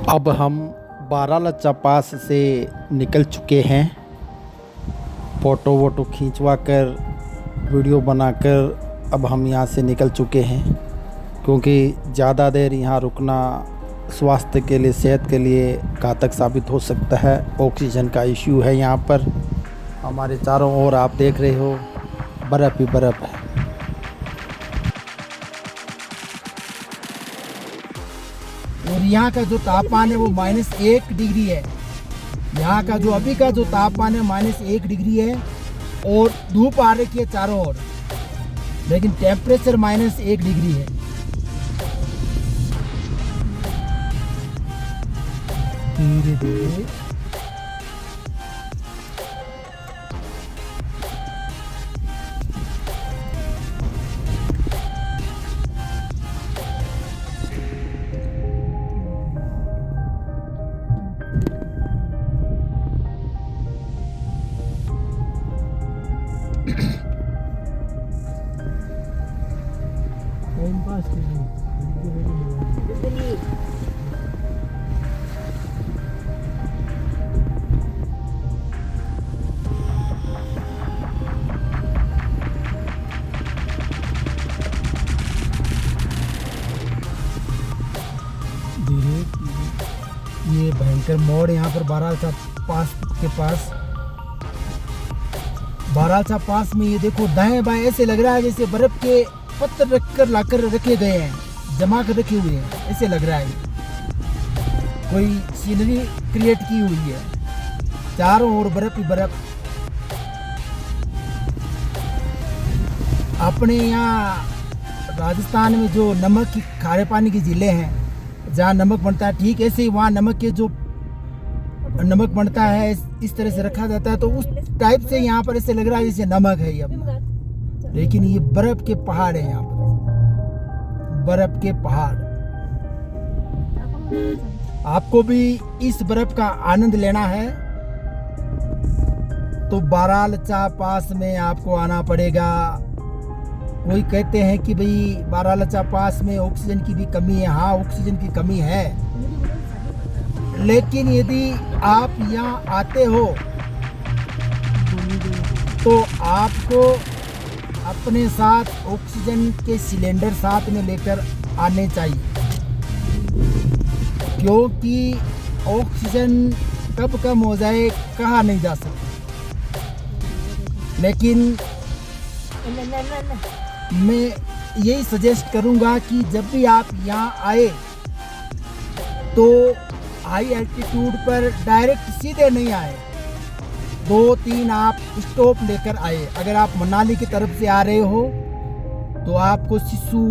अब हम बारालाचा पास से निकल चुके हैं। फ़ोटो वोटो खींचवा कर वीडियो बनाकर अब हम यहाँ से निकल चुके हैं, क्योंकि ज़्यादा देर यहाँ रुकना स्वास्थ्य के लिए, सेहत के लिए घातक साबित हो सकता है। ऑक्सीजन का इश्यू है यहाँ पर। हमारे चारों ओर आप देख रहे हो बर्फ़ ही बर्फ़ है। और यहाँ का जो तापमान है वो -1 डिग्री है। यहाँ का जो अभी का जो तापमान है -1 डिग्री है और धूप आ रखी है चारों ओर, लेकिन टेम्परेचर -1 डिग्री है। धीरे धीरे टाइम पास ये भयंकर मोड़ यहाँ पर बारालाचा पास के पास। बारालाचा पास में ये देखो दाएं बाएं ऐसे लग रहा है जैसे बर्फ के पत्थर रखकर लाकर रखे गए हैं, जमा कर रखे हुए हैं, ऐसे लग रहा है कोई सीनरी क्रिएट की हुई है। चारों ओर बर्फ ही बर्फ। अपने यहाँ राजस्थान में जो नमक की खारे पानी की झीलें हैं जहाँ नमक बनता है, ठीक ऐसे ही वहाँ नमक के जो नमक बनता है इस तरह से रखा जाता है, तो उस टाइप से यहाँ पर ऐसे लग रहा है जैसे नमक है ये अपना। लेकिन ये बर्फ के पहाड़ है, यहाँ पर बर्फ के पहाड़। आपको भी इस बर्फ का आनंद लेना है तो बारालाचा पास में आपको आना पड़ेगा। कोई कहते हैं कि भाई बारालाचा पास में ऑक्सीजन की भी कमी है। हाँ, ऑक्सीजन की कमी है, लेकिन यदि आप यहाँ आते हो तो आपको अपने साथ ऑक्सीजन के सिलेंडर साथ में लेकर आने चाहिए, क्योंकि ऑक्सीजन कब कम हो जाए कहा नहीं जा सकता। लेकिन मैं यही सजेस्ट करूंगा कि जब भी आप यहाँ आए तो हाई एल्टीट्यूड पर डायरेक्ट सीधे नहीं आए, 2-3 आप स्टॉप लेकर आए। अगर आप मनाली की तरफ से आ रहे हो तो आपको सिसु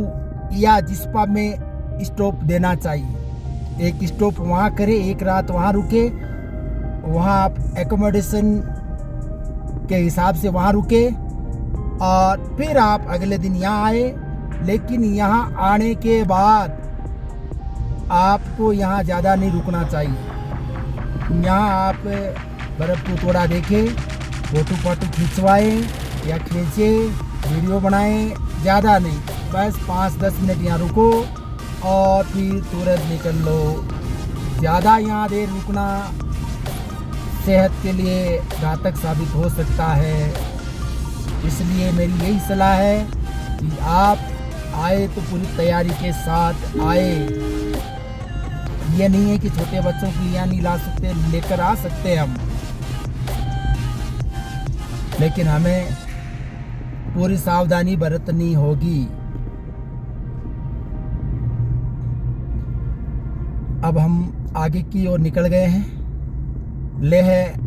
या जिस्पा में स्टॉप देना चाहिए। एक स्टॉप वहाँ करें, एक रात वहाँ रुके, वहाँ आप एकोमोडेशन के हिसाब से वहाँ रुके और फिर आप अगले दिन यहाँ आए। लेकिन यहाँ आने के बाद आपको यहाँ ज़्यादा नहीं रुकना चाहिए। यहाँ आप बर्फ़ को थोड़ा देखें, फ़ोटो खिंचवाएँ या खींचें, वीडियो बनाएं, ज़्यादा नहीं, बस 5-10 मिनट यहाँ रुको और फिर तुरंत निकल लो। ज़्यादा यहाँ देर रुकना सेहत के लिए घातक साबित हो सकता है। इसलिए मेरी यही सलाह है कि आप आए तो पूरी तैयारी के साथ आए। ये नहीं है कि छोटे बच्चों को यहाँ नहीं ला सकते, लेकर आ सकते हम, लेकिन हमें पूरी सावधानी बरतनी होगी। अब हम आगे की ओर निकल गए हैं। लेह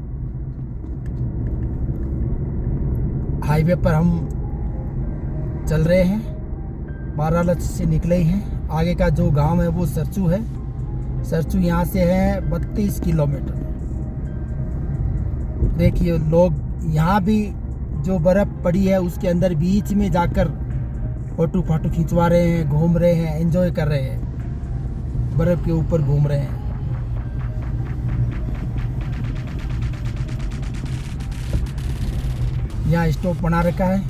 हाईवे पर हम चल रहे हैं। बारालाचा से निकले ही हैं। आगे का जो गांव है वो सरचू है। सरचू यहाँ से है 32 किलोमीटर। देखिए लोग यहाँ भी जो बर्फ़ पड़ी है उसके अंदर बीच में जाकर फोटो खिंचवा रहे हैं, घूम रहे हैं, एंजॉय कर रहे हैं, बर्फ़ के ऊपर घूम रहे हैं। यहाँ स्टॉप बना रखा है।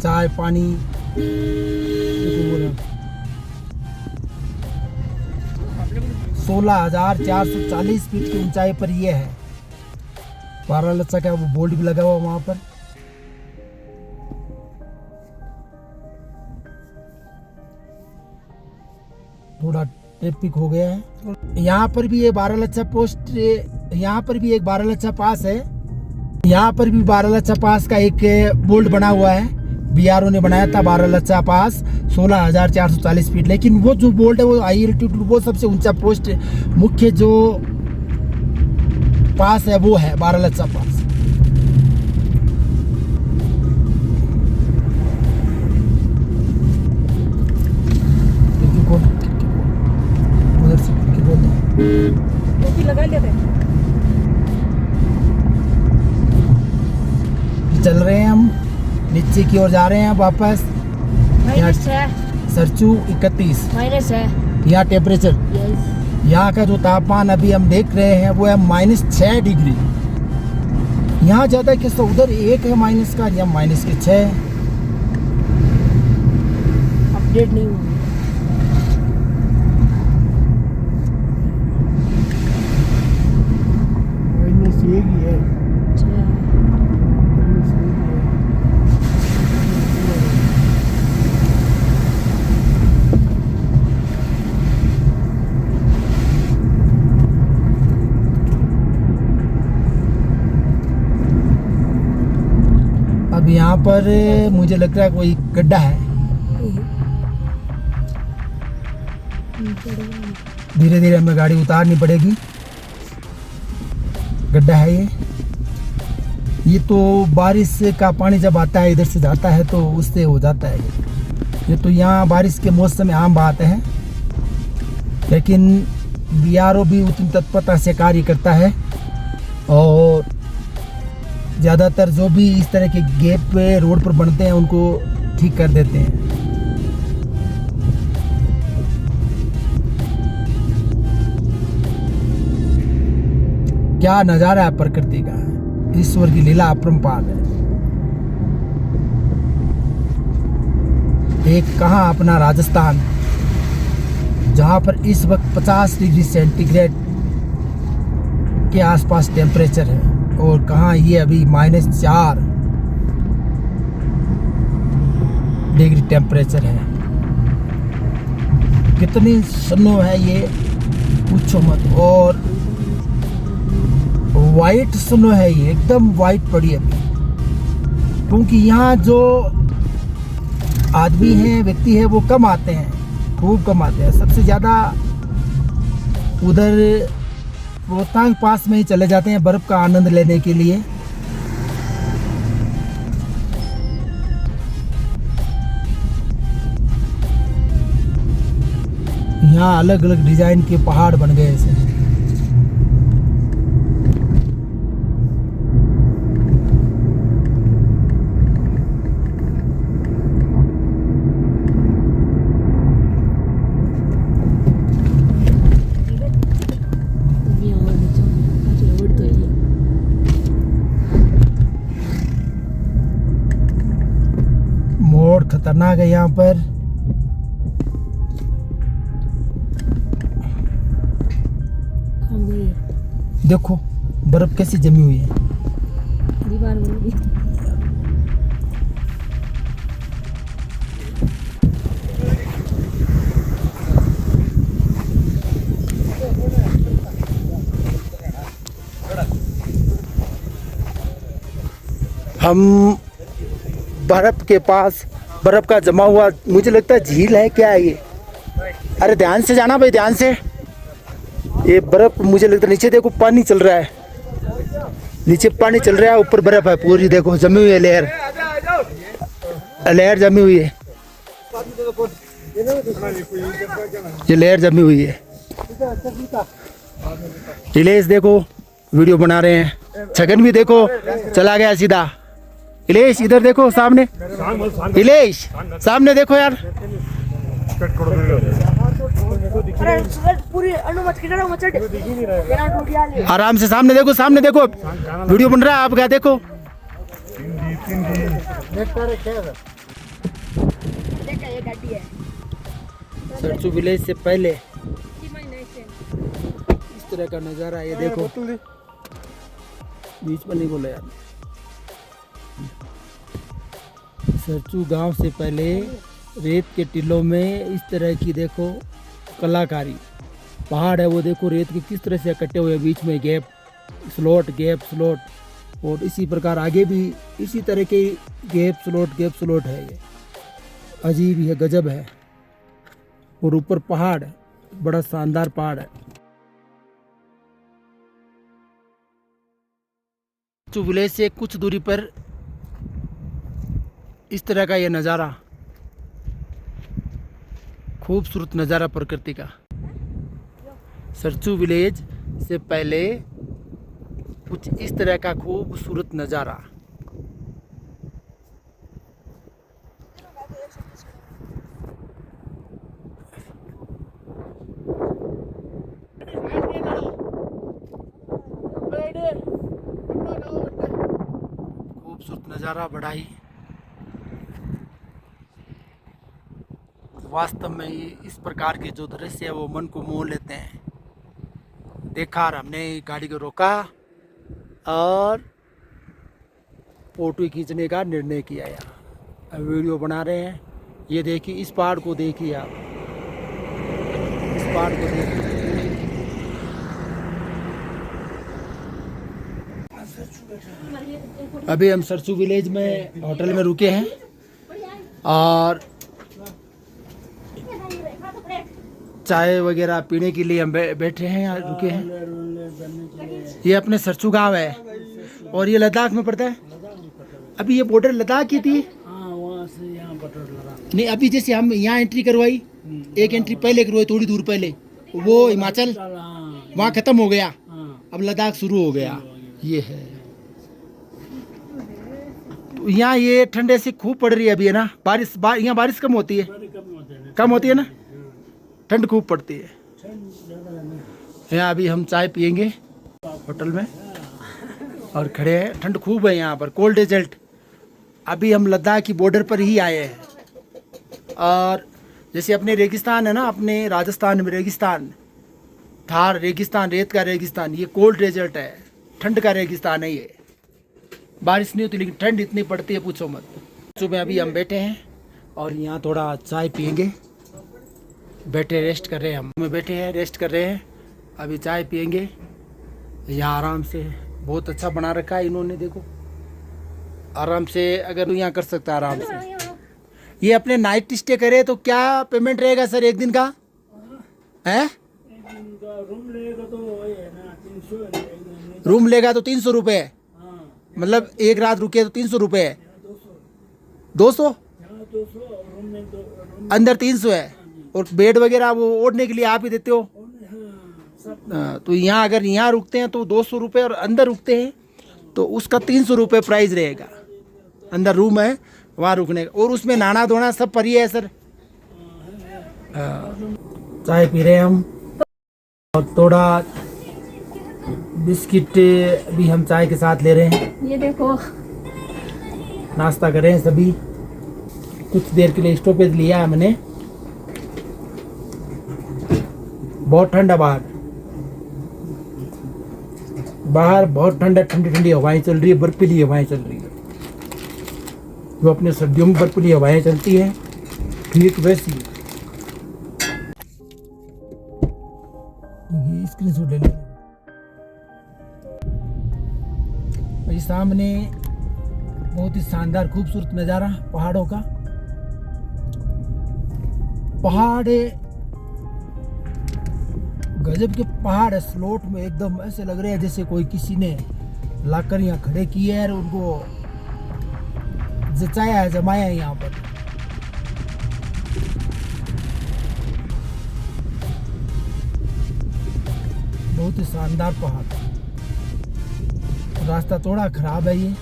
चाय पानी 16,440 फीट की ऊंचाई पर ये है। बारालच्चा का वो बोर्ड भी लगा हुआ वहां पर। थोड़ा ट्रैफिक हो गया है। यहाँ पर भी ये बारालच्चा पोस्ट, यहाँ पर भी एक बारालच्चा पास है। यहाँ पर भी बारालच्चा पास का एक बोल्ड बना हुआ है। बीआरओ ने बनाया था बारालच्चा पास 16,440 फीट। लेकिन वो जो बोल्ड है वो हाई एल्टीट्यूड, वो सबसे ऊंचा पोस्ट मुख्य जो पास है वो है बारालच्चा पास। उधर से टोपी लगा लेते हैं। चल रहे हैं हम नीचे की ओर, जा रहे हैं वापस। सरचू 31 माइनस है यहाँ टेम्परेचर। यहाँ का जो तापमान अभी हम देख रहे हैं वो है -6 डिग्री। यहाँ ज्यादा किस्सा उधर 1 है माइनस का, यहाँ -6। अपडेट नहीं हुआ। अब यहाँ पर मुझे लग रहा है कोई गड्ढा है। धीरे धीरे हमें गाड़ी उतारनी पड़ेगी। गड्ढा है ये तो बारिश का पानी जब आता है इधर से जाता है तो उससे हो जाता है ये तो यहाँ बारिश के मौसम में आम बात है। लेकिन बीआरओ भी उतनी तत्परता से कार्य करता है और ज़्यादातर जो भी इस तरह के गैप पे रोड पर बनते हैं उनको ठीक कर देते हैं। क्या नज़ारा है प्रकृति का, ईश्वर की लीला अपरंपार है। एक कहाँ अपना राजस्थान, जहाँ पर इस वक्त 50 डिग्री सेंटीग्रेड के आसपास टेम्परेचर है, और कहाँ ये अभी -4 डिग्री टेम्परेचर है। कितनी स्नो है ये पूछो मत। और वाइट स्नो है ये, एकदम वाइट पड़ी अभी। क्योंकि यहाँ जो आदमी हैं, व्यक्ति है, वो कम आते हैं, खूब कम आते हैं। सबसे ज़्यादा उधर रोहतांग पास में ही चले जाते हैं बर्फ़ का आनंद लेने के लिए। यहाँ अलग अलग डिजाइन के पहाड़ बन गए ऐसे। मोड़ खतरनाक है यहाँ पर। देखो बर्फ कैसी जमी हुई है। दीवार बन गई। हम बर्फ के पास, बर्फ का जमा हुआ, मुझे लगता है झील है क्या है ये। अरे ध्यान से जाना भाई, ध्यान से। ये बर्फ मुझे लगता है, नीचे देखो पानी चल रहा है, नीचे पानी चल रहा है, ऊपर बर्फ है पूरी। देखो जमी हुई है, लेयर लेयर जमी हुई है, ये लेयर जमी हुई है। इलेश देखो वीडियो बना रहे हैं। छगन भी देखो चला गया सीधा। इलेश इधर देखो सामने, इलेश सामने देखो यार। पूरी अनुमति की तरह मचड़ यहाँ टूट गया ले। आराम से सामने देखो, सामने देखो, वीडियो बन रहा है आपका, देखो। देखा ये गाड़ी है सरसू विलेज से पहले इस तरह का नज़ारा है, ये देखो। बीच में नहीं बोला यार। सरसू गांव से पहले रेत के टीलों में इस तरह की देखो कलाकारी। पहाड़ है वो, देखो रेत के किस तरह से कटे हुए, बीच में गैप स्लॉट, और इसी प्रकार आगे भी इसी तरह के गैप स्लॉट है। ये अजीब है, गजब है। और ऊपर पहाड़, बड़ा शानदार पहाड़ है। सरसू विलेज से कुछ दूरी पर इस तरह का यह नज़ारा, खूबसूरत नज़ारा प्रकृति का। सरसू विलेज से पहले कुछ इस तरह का खूबसूरत नज़ारा। खूबसूरत नज़ारा, बड़ा ही वास्तव में इस प्रकार के जो दृश्य है वो मन को मोह लेते हैं। देखा और हमने गाड़ी को रोका और फोटो खींचने का निर्णय किया यार। अब वीडियो बना रहे हैं। ये देखिए, इस पहाड़ को देखिए आप, इस पहाड़ को देखिए। अभी हम सरसू विलेज में होटल में रुके हैं और चाय वगैरह पीने के लिए हम बैठे हैं, यहाँ रुके हैं। ये अपने सरसू गांव है और ये लद्दाख में पड़ता है। अभी ये बॉर्डर लद्दाख की थी। नहीं, अभी जैसे हम यहाँ एंट्री करवाई, एक एंट्री पहले करवाई थोड़ी दूर पहले, वो हिमाचल वहाँ खत्म हो गया, अब लद्दाख शुरू हो गया। ये है तो यहाँ ये ठंड ऐसी खूब पड़ रही है अभी, है ना। यहाँ बारिश कम होती है, ना, ठंड खूब पड़ती है यहाँ। अभी हम चाय पियेंगे होटल में और खड़े हैं। ठंड खूब है यहाँ पर, कोल्ड डेजर्ट। अभी हम लद्दाख की बॉर्डर पर ही आए हैं और जैसे अपने रेगिस्तान है ना, अपने राजस्थान में रेगिस्तान, थार रेगिस्तान, रेत का रेगिस्तान, ये कोल्ड डेजर्ट है, ठंड का रेगिस्तान है। ये बारिश नहीं होती लेकिन ठंड इतनी पड़ती है, पूछो मत। सुबह अभी हम बैठे हैं और यहाँ थोड़ा चाय पियेंगे। बैठे रेस्ट कर रहे हैं, हम बैठे हैं रेस्ट कर रहे हैं। अभी चाय पियेंगे यहाँ आराम से। बहुत अच्छा बना रखा है इन्होंने, देखो आराम से। अगर यहाँ कर सकता है आराम से। ये अपने नाइट स्टे करे तो क्या पेमेंट रहेगा सर एक दिन का? है रूम लेगा तो 300 रुपये, मतलब एक रात रुके तो 300 रुपये है। 200 अंदर 300 है और बेड वगैरह वो ओढ़ने के लिए आप ही देते हो। तो यहाँ अगर यहाँ रुकते हैं तो 200 रुपये और अंदर रुकते हैं तो उसका 300 रुपये प्राइस रहेगा। अंदर रूम है वहाँ रुकने का और उसमें नहाना धोना सब फ्री है सर। चाय पी रहे हैं हम और थोड़ा बिस्किट भी हम चाय के साथ ले रहे हैं। ये देखो नाश्ता कर रहे हैं सभी। कुछ देर के लिए स्टॉपेज लिया है हमने। बहुत ठंडा बाहर बहुत ठंडा, ठंडी ठंडी हवाएं चल रही है, बर्फीली हवाएं चल रही है। जो अपने सर्दियों में बर्फीली हवाएं चलती हैं, ठीक वैसी। स्क्रीनशॉट ले लें। भाई सामने बहुत ही शानदार खूबसूरत नज़ारा पहाड़ों का। पहाड़ गजब के पहाड़ है, स्लोट में एकदम ऐसे लग रहे हैं जैसे कोई किसी ने लाकर यहाँ खड़े किए हैं और उनको जचाया है, जमाया है यहाँ पर। बहुत ही शानदार पहाड़। रास्ता थोड़ा खराब है, ये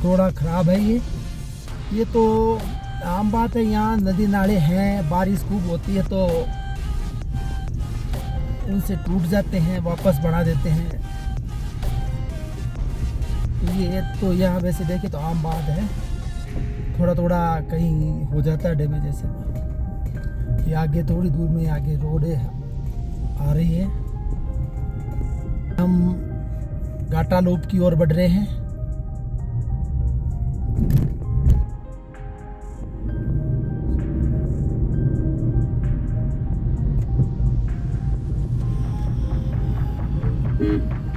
थोड़ा खराब है। ये तो आम बात है, यहाँ नदी नाले हैं, बारिश खूब होती है तो उनसे टूट जाते हैं, वापस बढ़ा देते हैं। ये तो यहाँ वैसे देखे तो आम बात है, थोड़ा थोड़ा कहीं हो जाता है डैमेज जैसे। ये आगे थोड़ी दूर में आगे रोड है आ रही है। हम घाटा लोप की ओर बढ़ रहे हैं।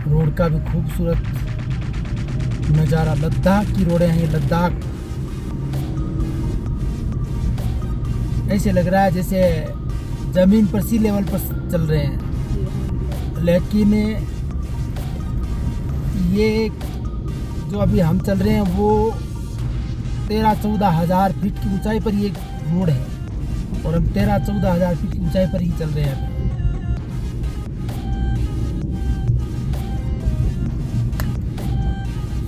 रोड का भी खूबसूरत नज़ारा, लद्दाख की रोडें हैं ये, लद्दाख। ऐसे लग रहा है जैसे ज़मीन पर सी लेवल पर चल रहे हैं, लेकिन ये जो अभी हम चल रहे हैं वो 13-14 हज़ार फीट की ऊंचाई पर ये रोड है, और हम 13-14 हज़ार फीट की ऊंचाई पर ही चल रहे हैं।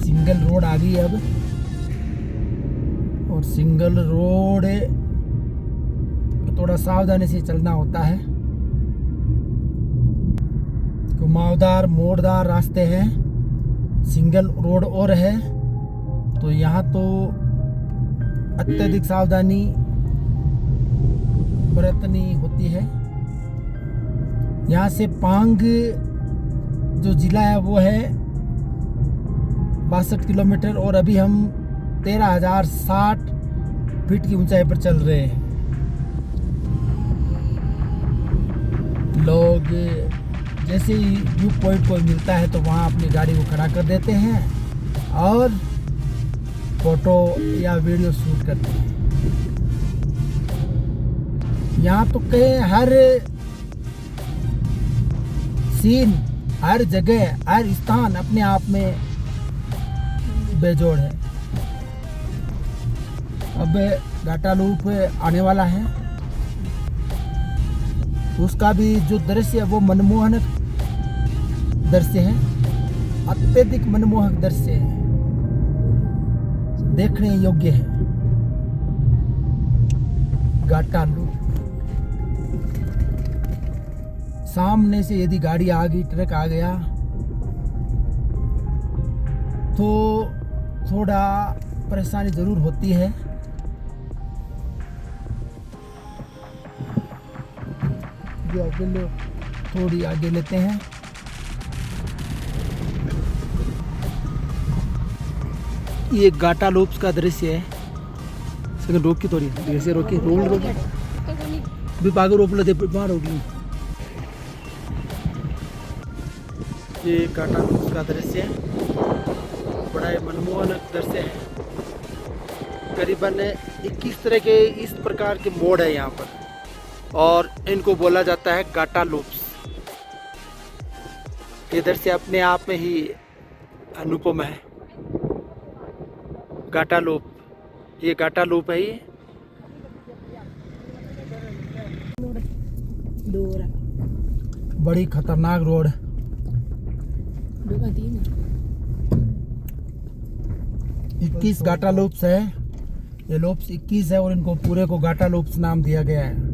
सिंगल रोड आ गई है अब, और सिंगल रोड थोड़ा सावधानी से चलना होता है। घुमावदार मोड़दार रास्ते हैं, सिंगल रोड और है, तो यहाँ तो अत्यधिक सावधानी बरतनी होती है। यहाँ से पांग जो जिला है वो है 62 किलोमीटर, और अभी हम 13,060 फीट की ऊंचाई पर चल रहे हैं। लोग जैसे ही व्यू पॉइंट कोई मिलता है तो वहाँ अपनी गाड़ी को खड़ा कर देते हैं और फोटो या वीडियो शूट करते हैं। यहाँ तो कहीं हर सीन, हर जगह, हर स्थान अपने आप में बेजोड़ है। अब घाटा लूप आने वाला है, उसका भी जो दृश्य है वो मनमोहक दृश्य है, अत्यधिक मनमोहक दृश्य है, देखने योग्य है। घाटा लूप सामने से यदि गाड़ी आ गई, ट्रक आ गया तो थोड़ा परेशानी जरूर होती है। थोड़ी आगे लेते हैं। ये घाटा लूप्स का दृश्य है। सेकंड रोक की थोड़ी ऐसे रोकी, रोल रोकी भी पागल रोक लेते बाहर होगी। ये घाटा लूप्स का दृश्य है, बड़ा ही मनमोहक दृश्य है। करीबन 21 तरह के इस प्रकार के मोड़ है यहाँ पर, और इनको बोला जाता है घाटा लूप्स। ये दृश्य अपने आप में ही अनुपम है। घाटा लूप, ये घाटा लूप है। ये बड़ी खतरनाक रोड, 21 घाटा लूप्स है। ये लूप्स 21 है और इनको पूरे को घाटा लूप्स नाम दिया गया है।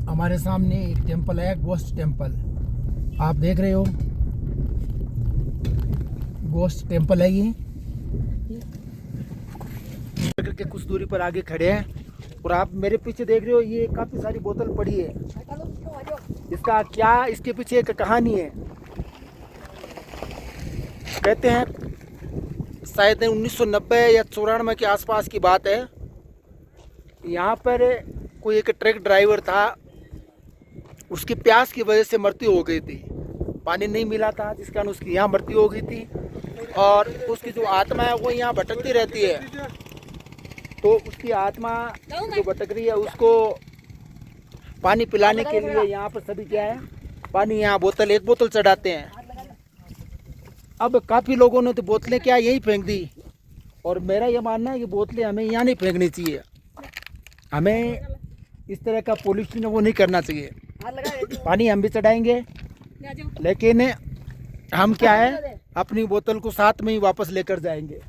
हमारे सामने एक टेम्पल है, गोस्ट टेम्पल, आप देख रहे हो, गोस्ट टेम्पल है ये। के कुछ दूरी पर आगे खड़े हैं और आप मेरे पीछे देख रहे हो, ये काफी सारी बोतल पड़ी है। इसका क्या, इसके पीछे एक कहानी है। कहते हैं शायद 1990 या 94 के आसपास की बात है। यहाँ पर कोई एक ट्रक ड्राइवर था, उसकी प्यास की वजह से मृत्यु हो गई थी। पानी नहीं मिला था, जिस कारण उसकी यहाँ मृत्यु हो गई थी। और उसकी जो आत्मा है वो यहाँ भटकती रहती है। तो उसकी आत्मा जो भटक रही है उसको पानी पिलाने के लिए यहाँ पर सभी क्या है, पानी यहाँ बोतल, एक बोतल चढ़ाते हैं। अब काफ़ी लोगों ने तो बोतलें क्या यहीं फेंक दी, और मेरा ये मानना है कि बोतलें हमें यहाँ नहीं फेंकनी चाहिए। हमें इस तरह का पॉल्यूशन वो नहीं करना चाहिए। पानी हम भी चढ़ाएंगे, लेकिन हम क्या है अपनी बोतल को साथ में ही वापस लेकर जाएंगे।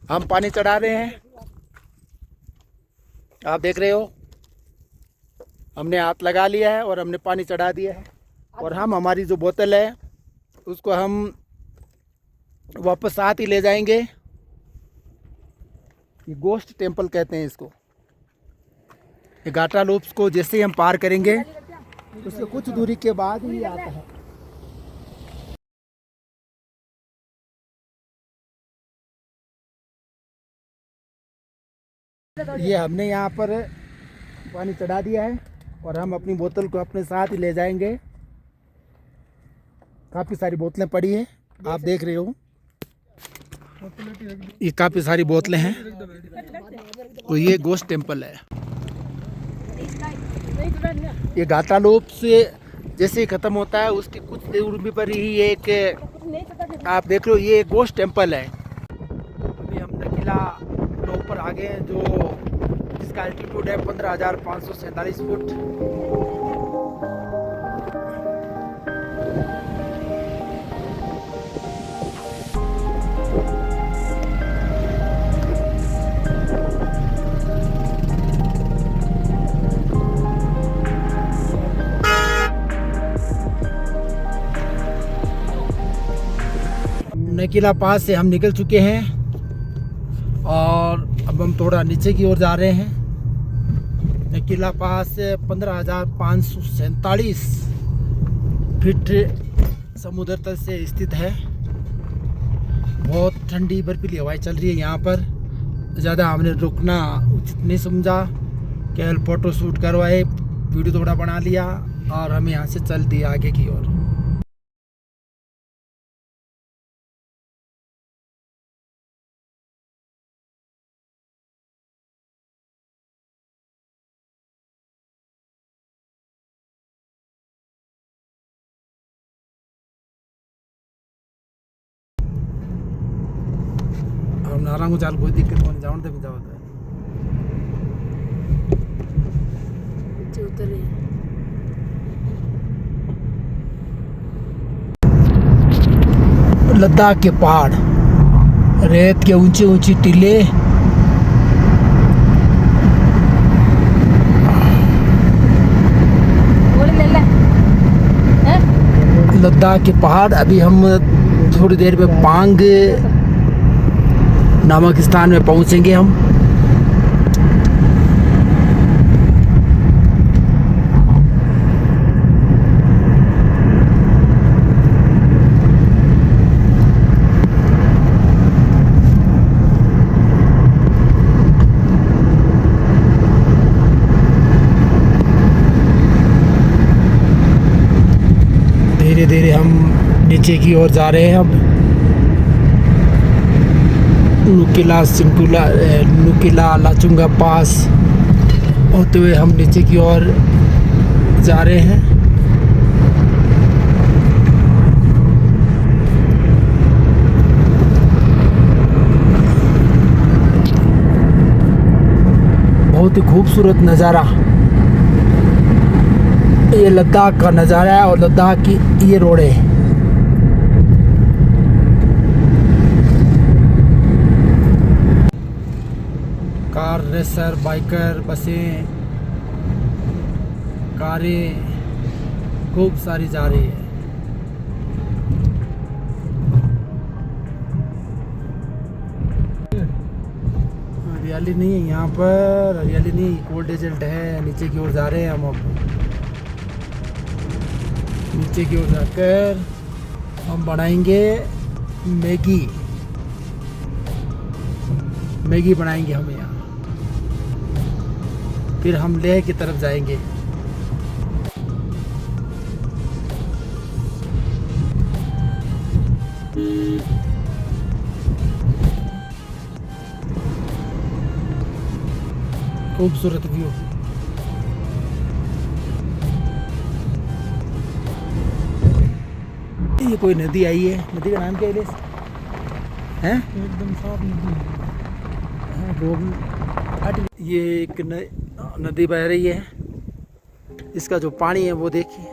हम पानी चढ़ा रहे हैं, आप देख रहे हो। हमने हाथ लगा लिया है और हमने पानी चढ़ा दिया है। और हम हमारी जो बोतल है उसको हम वापस साथ ही ले जाएंगे। ये गोश्त टेम्पल कहते हैं इसको। ये गाटा लूप्स को जैसे ही हम पार करेंगे उसके कुछ दूरी के बाद ही आता है। ये हमने यहाँ पर पानी चढ़ा दिया है और हम अपनी बोतल को अपने साथ ही ले जाएंगे। काफ़ी सारी बोतलें पड़ी हैं, आप देख रहे हो। ये काफ़ी सारी बोतलें हैं। तो ये गोश्त टेम्पल है। ये गाटा लोप से जैसे ही ख़त्म होता है उसकी कुछ दूरी पर ही एक, आप देख रहे हो, ये गोश्त टेम्पल है। अभी हम नकीला टॉप पर आ गए हैं, जो जिसका एल्टीट्यूड है 15,547 फुट। नकीला पास से हम निकल चुके हैं और अब हम थोड़ा नीचे की ओर जा रहे हैं। नकीला पास 15,547 फीट समुद्र तल से स्थित है। बहुत ठंडी बर्फीली हवाएं चल रही है यहाँ पर। ज़्यादा हमने रुकना उचित नहीं समझा, केवल फ़ोटो शूट करवाए, वीडियो थोड़ा बना लिया और हम यहाँ से चल दिए आगे की ओर। नारांगो चाल कोई दिक्कत नहीं, जान दे जाओ लद्दाख के पहाड़, रेत के ऊंची ऊंची टीले, लद्दाख के पहाड़। अभी हम थोड़ी देर में पांग नामक स्थान में पहुंचेंगे हम। धीरे धीरे हम नीचे की ओर जा रहे हैं। अब नुकीला लाचुंगा पास होते हुए हम नीचे की ओर जा रहे हैं। बहुत ही खूबसूरत नज़ारा ये लद्दाख का नज़ारा है और लद्दाख की ये रोडें हैं। कार रेसर, बाइकर, बसें, कारें खूब सारी जा रही है। हरियाली नहीं है यहाँ पर, हरियाली नहीं, कोल्ड डेजर्ट है। नीचे की ओर जा रहे हैं हम। अब नीचे की ओर जाकर हम बनाएंगे मैगी बनाएंगे हम यहाँ। फिर हम लेह की तरफ जाएंगे। खूबसूरत व्यू। ये कोई नदी आई है। नदी का नाम क्या है? एकदम साफ नदी। ये एक नदी बह रही है। इसका जो पानी है वो देखिए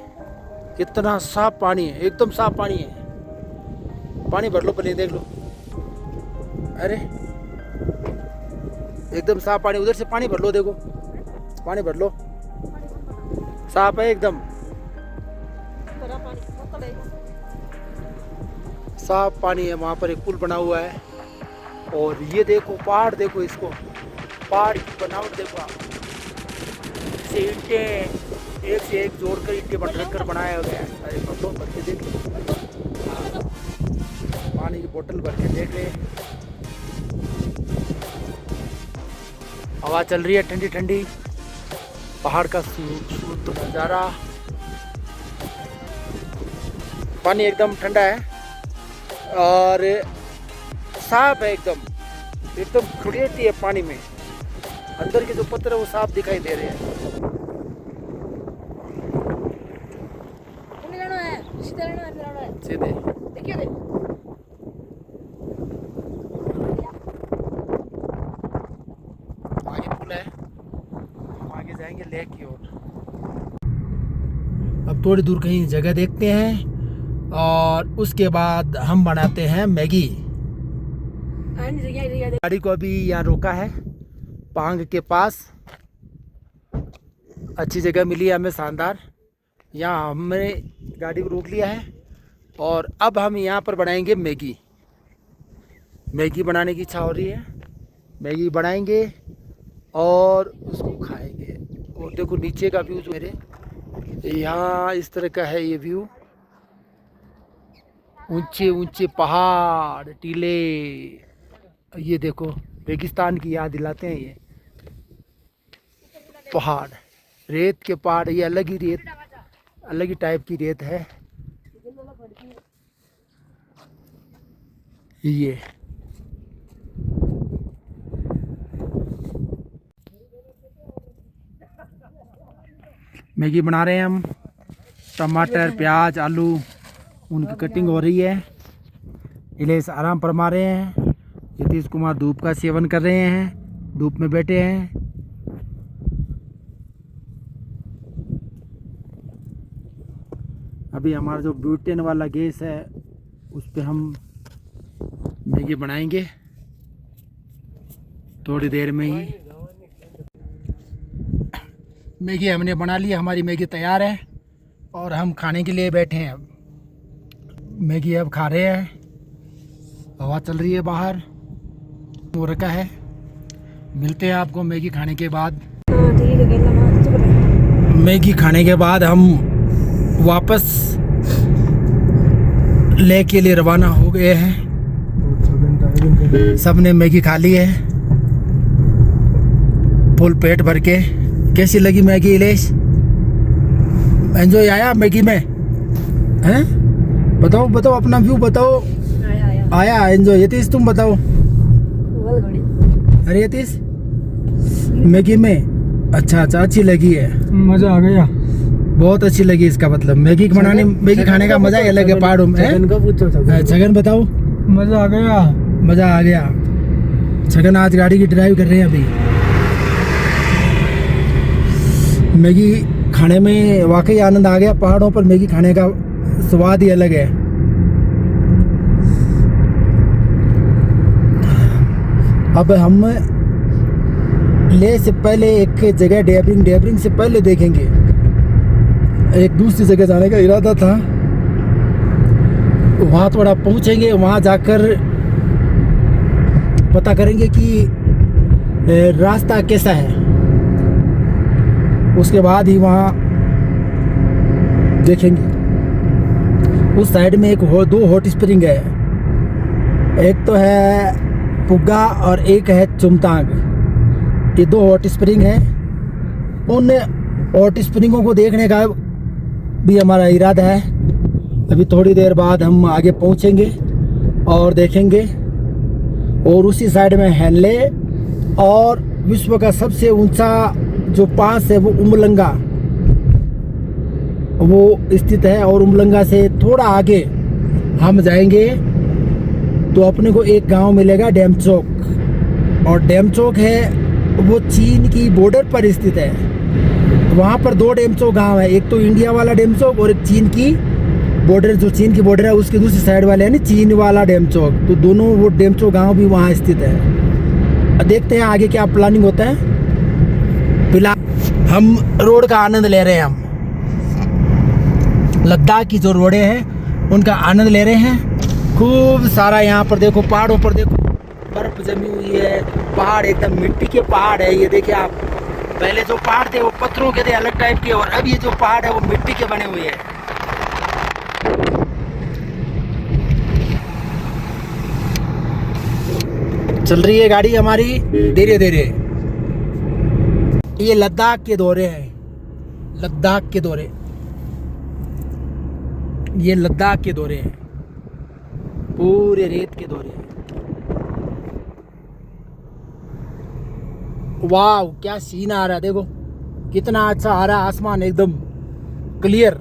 कितना साफ पानी है, एकदम साफ पानी है। पानी भर लो पहले, देख लो। अरे एकदम साफ पानी। उधर से पानी भर लो, देखो पानी भर लो, साफ है एकदम, साफ पानी है। वहाँ पर एक पुल बना हुआ है और ये देखो पहाड़, देखो इसको, पहाड़ की बनावट देखो आप। से ईंटें एक से एक जोड़कर ईंटें कर बनाया गया है। अरे बोतल भर के देख लो, पानी की बोतल भर के देख रहे। हवा चल रही है ठंडी ठंडी, पहाड़ का शुद्ध नज़ारा। पानी एकदम ठंडा है और साफ है एकदम, एकदम क्लियरिटी है पानी में। अंदर के जो पत्थर है वो साफ दिखाई दे रहे हैं। सीधे देखिए आगे पुल है, हम आगे जाएंगे लेक की ओर। अब थोड़ी दूर कहीं जगह देखते हैं और उसके बाद हम बनाते हैं मैगी। गाड़ी को अभी यहाँ रोका है पांग के पास, अच्छी जगह मिली है हमें, शानदार। यहाँ हमने गाड़ी को रोक लिया है और अब हम यहाँ पर बनाएंगे मैगी। मैगी बनाने की इच्छा हो रही है, मैगी बनाएंगे और उसको खाएंगे। और देखो नीचे का व्यू जो मेरे यहाँ इस तरह का है, ये व्यू, ऊंचे ऊंचे पहाड़ टीले, ये देखो रेगिस्तान की याद दिलाते हैं। ये पहाड़, रेत के पहाड़, ये अलग ही रेत, अलग ही टाइप की रेत है ये। मैगी बना रहे हैं हम, टमाटर प्याज आलू उनकी कटिंग हो रही है। इलेश आराम फरमा रहे हैं, नीतीश कुमार धूप का सेवन कर रहे हैं, धूप में बैठे हैं। अभी हमारा जो ब्यूटेन वाला गैस है उस पे हम मैगी बनाएंगे थोड़ी देर में ही। मैगी हमने बना ली, हमारी मैगी तैयार है और हम खाने के लिए बैठे हैं। मैगी अब खा रहे हैं, हवा चल रही है बाहर, वो रखा है। मिलते हैं आपको मैगी खाने के बाद। मैगी खाने के बाद हम वापस लेक के लिए रवाना हो गए हैं। सबने मैगी खा ली है फुल पेट भर के। कैसी लगी मैगी इलेश? एंजॉय आया मैगी में? हैं बताओ बताओ, अपना व्यू बताओ। आया एंजॉय? यतीश तुम बताओ। अरे यतीश मैगी में अच्छा अच्छी लगी है, मजा आ गया, बहुत अच्छी लगी। इसका मतलब मैगी बनाने, मैगी खाने का मजा ही अलग है पहाड़ों में। छगन बताओ। मजा आ गया, मजा आ गया। छगन आज गाड़ी की ड्राइव कर रहे हैं अभी। मैगी खाने में वाकई आनंद आ गया। पहाड़ों पर मैगी खाने का स्वाद ही अलग है। अब हम ले से पहले एक जगह डेबरिंग से पहले देखेंगे, एक दूसरी जगह जाने का इरादा था। वहाँ थोड़ा पहुँचेंगे, वहाँ जाकर पता करेंगे कि रास्ता कैसा है, उसके बाद ही वहाँ देखेंगे। उस साइड में दो हॉट स्प्रिंग है, एक तो है पुग्गा और एक है चुमतांग। ये दो हॉट स्प्रिंग है। उन हॉट स्प्रिंगों को देखने का भी हमारा इरादा है। अभी थोड़ी देर बाद हम आगे पहुंचेंगे और देखेंगे। और उसी साइड में हैनले और विश्व का सबसे ऊंचा जो पास है वो उमलंगा वो स्थित है। और उमलंगा से थोड़ा आगे हम जाएंगे तो अपने को एक गांव मिलेगा डेमचौक। और डेमचौक है वो चीन की बॉर्डर पर स्थित है। वहाँ पर दो डेमचौक गांव है, एक तो इंडिया वाला डेमचौक और एक चीन की बॉर्डर, जो चीन की बॉर्डर है उसकी दूसरी साइड वाले है ना चीन वाला डेमचौक। तो दोनों वो डेमचौक गांव भी वहाँ स्थित है। देखते हैं आगे क्या प्लानिंग होता है। फिलहाल हम रोड का आनंद ले रहे हैं। हम लद्दाख की जो रोडें हैं उनका आनंद ले रहे हैं। खूब सारा यहाँ पर देखो, पहाड़ों पर देखो बर्फ जमी हुई है। पहाड़ एकदम मिट्टी के पहाड़ है। ये देखिए आप, पहले जो पहाड़ थे वो पत्थरों के थे अलग टाइप के, और अब ये जो पहाड़ है वो मिट्टी के बने हुए हैं। चल रही है गाड़ी हमारी धीरे धीरे। ये लद्दाख के दौरे हैं, लद्दाख के दौरे, ये लद्दाख के दौरे हैं, पूरे रेत के दौरे हैं। वाह क्या सीन आ रहा है, देखो कितना अच्छा आ रहा है आसमान, एकदम क्लियर।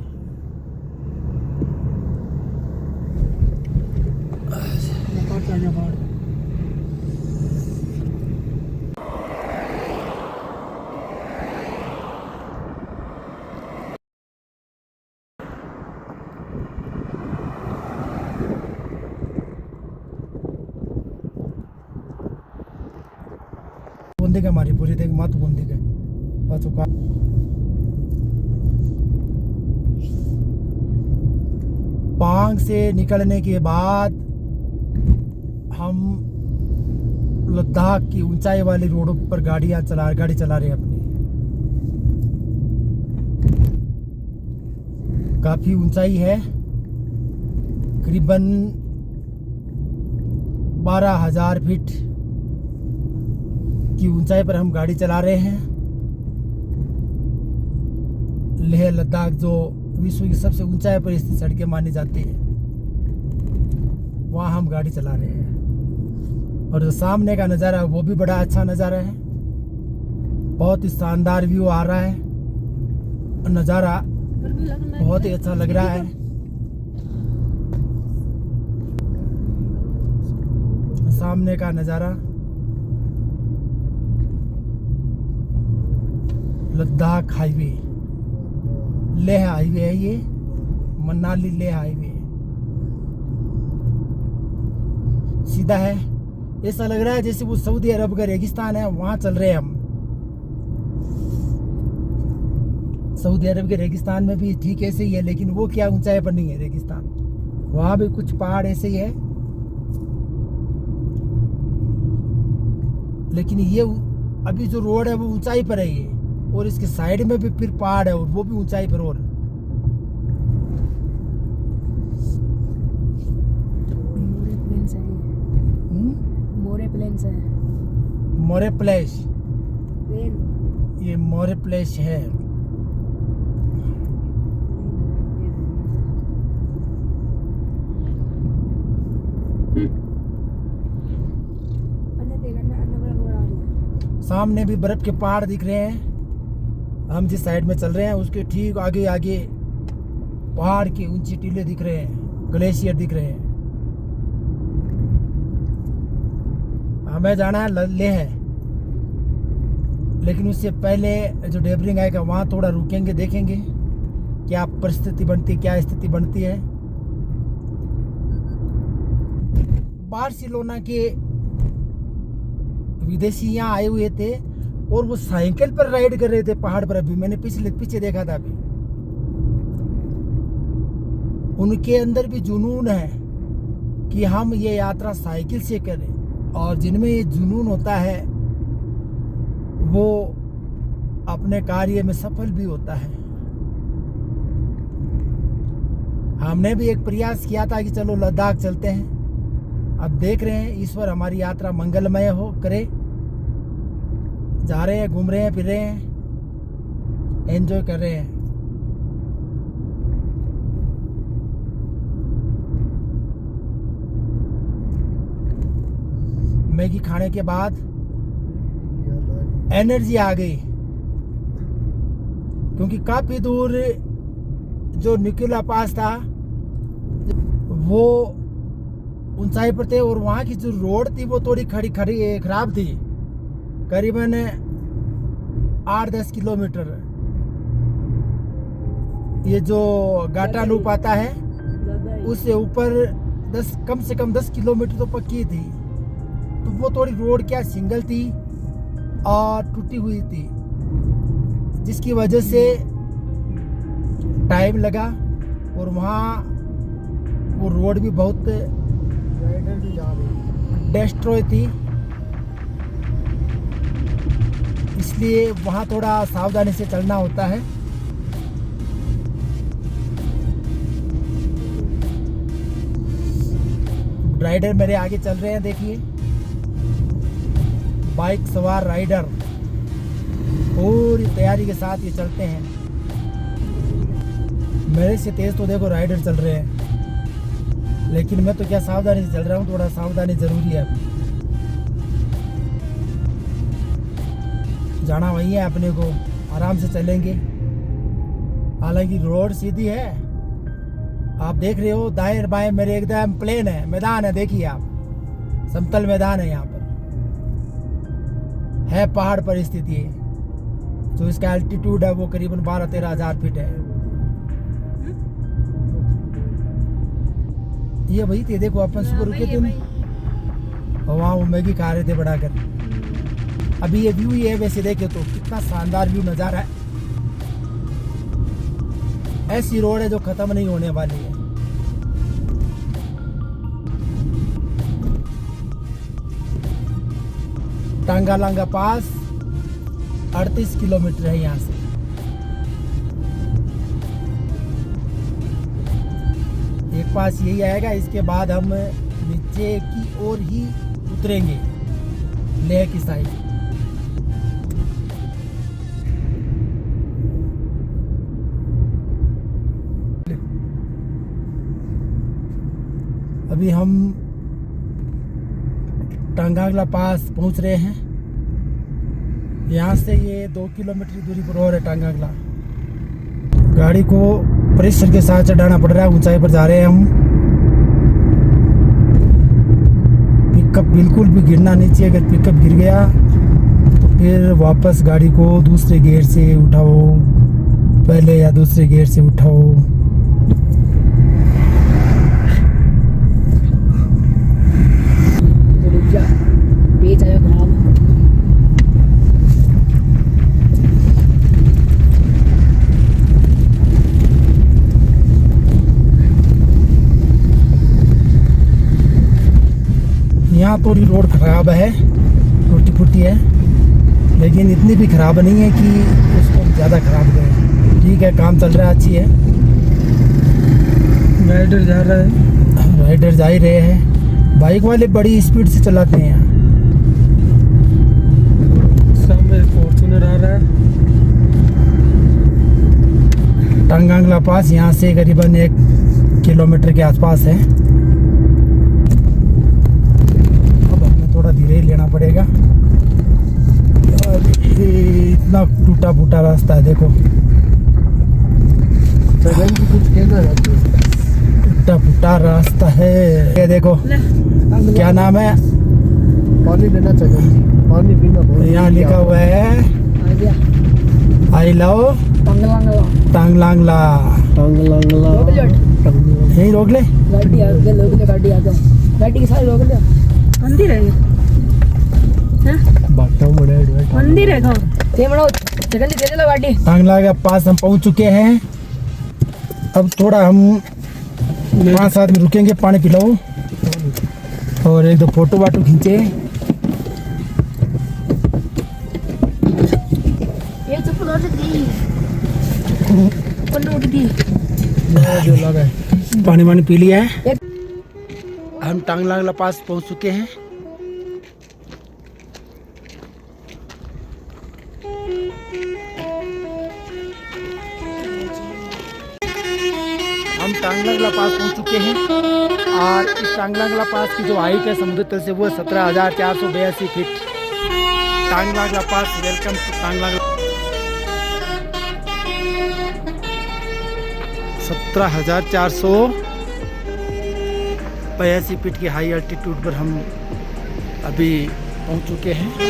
बंदे का मारी पूरी देख मत बंदे का चुका। पांग से निकलने के बाद हम लद्दाख की ऊंचाई वाली रोडों पर गाड़ी चला रहे हैं अपनी। काफी ऊंचाई है, करीबन 12,000 फीट की ऊंचाई पर हम गाड़ी चला रहे हैं। लेह लद्दाख जो विश्व की सबसे ऊंचाई पर स्थित सड़कें मानी जाती है, वहाँ हम गाड़ी चला रहे हैं। और जो सामने का नज़ारा है वो भी बड़ा अच्छा नज़ारा है, बहुत ही शानदार व्यू आ रहा है, नज़ारा बहुत ही अच्छा लग रहा है। सामने का नज़ारा लद्दाख हाईवे, लेह हाईवे है, ये मनाली लेह हाईवे है, सीधा है। ऐसा लग रहा है जैसे वो सऊदी अरब का रेगिस्तान है, वहां चल रहे हैं हम। सऊदी अरब के रेगिस्तान में भी ठीक ऐसे ही है, लेकिन वो क्या ऊंचाई पर नहीं है रेगिस्तान, वहां भी कुछ पहाड़ ऐसे ही है। लेकिन ये अभी जो रोड है वो ऊंचाई पर है ये, और इसके साइड में भी फिर पहाड़ है और वो भी ऊंचाई पर। और मोरे प्लेस, ये मोरे प्लेस है। सामने भी बर्फ के पहाड़ दिख रहे हैं। हम जिस साइड में चल रहे हैं उसके ठीक आगे आगे पहाड़ की ऊंची टीले दिख रहे हैं, ग्लेशियर दिख रहे हैं। हमें जाना है लेह, लेकिन उससे पहले जो डेबरिंग आएगा वहाँ थोड़ा रुकेंगे, देखेंगे क्या परिस्थिति बनती, क्या स्थिति बनती है। बार्सिलोना के विदेशी यहाँ आए हुए थे और वो साइकिल पर राइड कर रहे थे पहाड़ पर। अभी मैंने पीछे देखा था। अभी उनके अंदर भी जुनून है कि हम ये यात्रा साइकिल से करें, और जिनमें ये जुनून होता है वो अपने कार्य में सफल भी होता है। हमने भी एक प्रयास किया था कि चलो लद्दाख चलते हैं। अब देख रहे हैं ईश्वर हमारी यात्रा मंगलमय हो करे। जा रहे हैं, घूम रहे हैं, फिर रहे हैं, एंजॉय कर रहे हैं। मैगी खाने के बाद एनर्जी आ गई, क्योंकि काफी दूर जो निकोला पास था वो ऊंचाई पर थे, और वहाँ की जो रोड थी वो थोड़ी खराब थी, करीबन 8-10 किलोमीटर। ये जो गाटा लूप आता है उससे ऊपर कम से कम 10 किलोमीटर तो पक्की थी। तो वो थोड़ी रोड क्या सिंगल थी और टूटी हुई थी, जिसकी वजह से टाइम लगा। और वहाँ वो रोड भी बहुत डिस्ट्रॉय थी, इसलिए वहाँ थोड़ा सावधानी से चलना होता है। राइडर मेरे आगे चल रहे हैं, देखिए बाइक सवार राइडर पूरी तैयारी के साथ ये चलते हैं। मेरे से तेज तो देखो राइडर चल रहे हैं, लेकिन मैं तो क्या सावधानी से चल रहा हूँ, थोड़ा सावधानी जरूरी है। जाना वही है अपने को, आराम से चलेंगे। हालांकि रोड सीधी है, आप देख रहे हो दाएं बाएं मेरे एकदम प्लेन है, मैदान है, देखिए आप समतल मैदान है। यहाँ पर है पहाड़ पर स्थिति है, जो इसका एल्टीट्यूड है वो करीबन 12-13 हज़ार फीट है। ये वही थे, देखो अपन सुबह रुके थे ना, और वहाँ वो मैगी खा रहे थे बढ़ाकर। अभी ये व्यू ही है, वैसे देखे तो कितना शानदार व्यू नज़ारा है। ऐसी रोड है जो खत्म नहीं होने वाली है। टांगालांगा पास 38 किलोमीटर है यहाँ से। एक पास यही आएगा, इसके बाद हम नीचे की ओर ही उतरेंगे, लेह की साइड। अभी हम टांगांगला पास पहुंच रहे हैं। यहाँ से ये 2 किलोमीटर की दूरी पर और है टांगांगला। गाड़ी को प्रेशर के साथ चढ़ाना पड़ रहा है, ऊंचाई पर जा रहे हैं हम। पिकअप बिल्कुल भी गिरना नहीं चाहिए, अगर पिकअप गिर गया तो फिर वापस गाड़ी को दूसरे गियर से उठाओ, पहले या दूसरे गियर से उठाओ। यहाँ थोड़ी रोड खराब है, टूटी फूटी है, लेकिन इतनी भी खराब नहीं है कि उसको ज़्यादा खराब करें। ठीक है, काम चल रहा है, अच्छी है। राइडर जा रहा है, राइडर जा ही रहे हैं। बाइक वाले बड़ी स्पीड से चलाते हैं। यहाँ सामने फॉर्च्यूनर आ रहा है। टांगांगला पास यहाँ से करीबन 1 किलोमीटर के आसपास है। थोड़ा धीरे लेना पड़ेगा, इतना टूटा फूटा रास्ता है, देखो टूटा फूटा रास्ता है। ये देखो क्या नाम है, पानी लेना चाहिए, पानी पीना। यहाँ लिखा हुआ है आई लव टांगलांगला। यही रोक ले, गाड़ी के साथ रोक ले। मंदिर है, मंदिर है। जल्दी दे दो गाड़ी। टांगला के पास हम पहुंच चुके हैं। अब थोड़ा हम 5 आदमी रुकेंगे, पानी पिलाओ और 1-2 फोटो वाटो खींचे। ये चप्पल और दी पन्नू दी जो लगा है, पानी वानी पी लिया है। हम टांगलांगला पास पहुंच चुके हैं। हम टांगलांगला पास पहुंच चुके हैं और इस टांगलांगला पास की जो हाइट है समुद्र तल से वो है 17,482 feet. Tanglangla pass, welcome to Tanglangla. 17,482 feet की हाई अल्टीट्यूड पर हम अभी पहुंच चुके हैं। सभी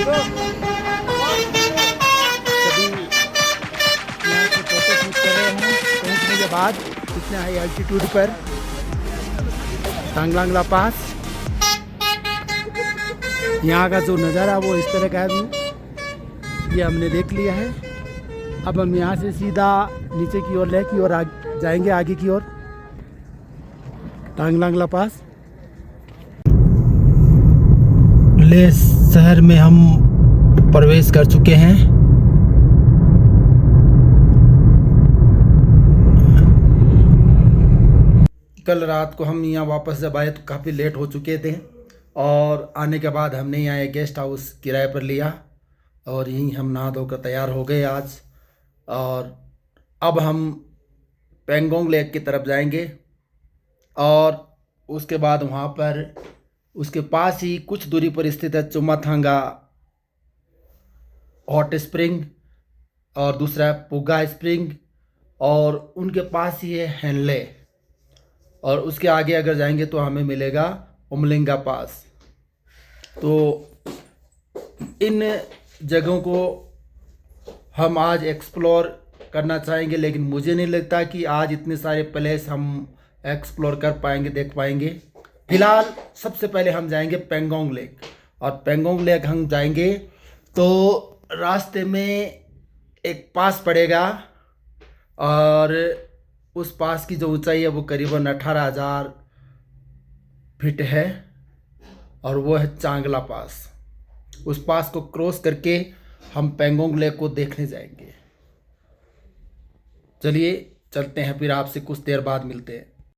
यहाँ से फोटो शूट कर रहे हैं पहुंचने के बाद इतने हाई अल्टीट्यूड पर टांगलांगला पास। यहाँ का जो नज़ारा वो इस तरह का है व्यू, ये हमने देख लिया है। अब हम यहाँ से सीधा नीचे की ओर लेह की ओर जाएंगे, आगे की ओर टांगलांगला पास। लेह शहर में हम प्रवेश कर चुके हैं। कल रात को हम यहाँ वापस जब आए तो काफ़ी लेट हो चुके थे और आने के बाद हमने यहाँ एक गेस्ट हाउस किराए पर लिया और यहीं हम नहा धोकर तैयार हो गए आज। और अब हम पेंगोंग लेक की तरफ जाएंगे और उसके बाद वहाँ पर उसके पास ही कुछ दूरी पर स्थित है चुमाथांगा हॉट स्प्रिंग और दूसरा है पुगा स्प्रिंग और उनके पास ही है हेनले। और उसके आगे अगर जाएंगे तो हमें मिलेगा उमलिंगा पास। तो इन जगहों को हम आज एक्सप्लोर करना चाहेंगे, लेकिन मुझे नहीं लगता कि आज इतने सारे प्लेस हम एक्सप्लोर कर पाएंगे, देख पाएंगे। फिलहाल सबसे पहले हम जाएंगे पेंगोंग लेक, और पेंगोंग लेक हम जाएंगे तो रास्ते में एक पास पड़ेगा और उस पास की जो ऊंचाई है वो करीबन 18,000 फीट है और वो है चांगला पास। उस पास को क्रॉस करके हम पेंगोंग लेक को देखने जाएंगे। चलिए चलते हैं, फिर आपसे कुछ देर बाद मिलते हैं।